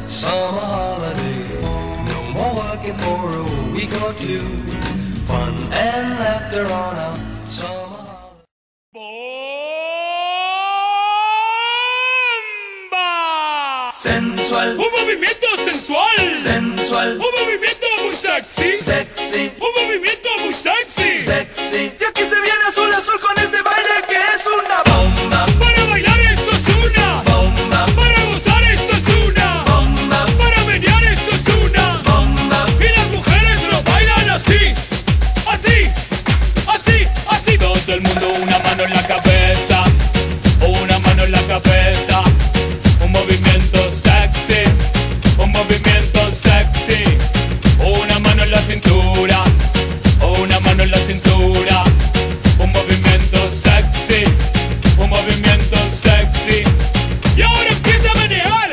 Summer holiday, no more working for a week or two. Fun and laughter on a summer holiday. ¡Bomba! Sensual, Un movimiento sensual. sensual, Un movimiento muy sexy. sexy, Un movimiento muy sexy. sexy. Y aquí se viene azul azul con este baile que es una bomba. Para bailar esto es una Bomba, Para gozar esto es una bomba, Para menear esto es una bomba. Y las mujeres lo bailan así, así, así, así. Todo el mundo una mano en la cabeza, una mano en la cabeza. Un movimiento sexy, un movimiento sexy. Una mano en la cintura, una mano en la cintura. Un movimiento sexy, un movimiento sexy. Y ahora empieza a menear,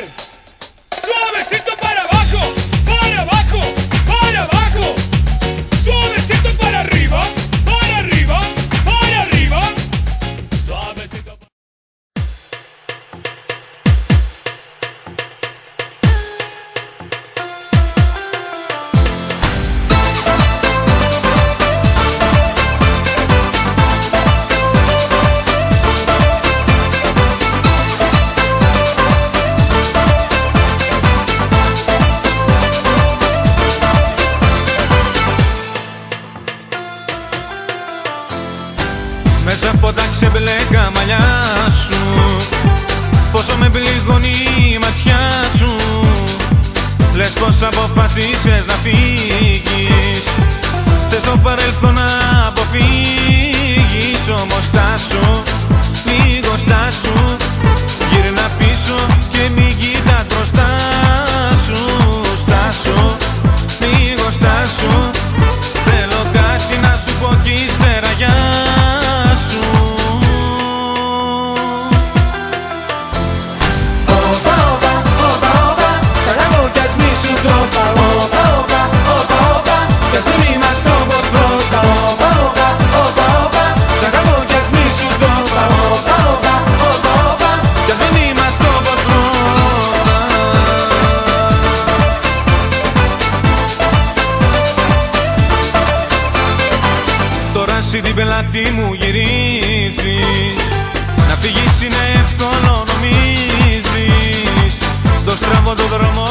suavecito para abajo, para abajo, para abajo. Suavecito para arriba, para arriba, para arriba. Suavecito. Μέσα από τα ξεμπλέκα μαλλιά σου, πόσο με πληγώνει η ματιά σου. Λες πως αποφασίσες να φύγεις, θες το παρελθόν να αποφύγεις. Όμως στάσου, λίγο στάσου, γύρνα πίσω και μην κοιτάς μπροστά σου. Στάσου, λίγο στάσου, θέλω κάτι να σου πω κι ύστερα γεια σου. Opa, opa, opa, opa, σ' αγαπώ κι ας μη σου το είπα. Opa, opa, opa, opa, κι ας μην είμαστε όπως πρώτα. Opa, opa, opa, opa, σ' αγαπώ κι ας μη σου το είπα. Opa, opa, opa, opa, Κι ας μην είμαστε όπως πρώτα. Τώρα εσύ την πελάτη μου γυρίζεις, να φύγεις είναι εύκολο νομίζεις. Το στραβό το δρόμο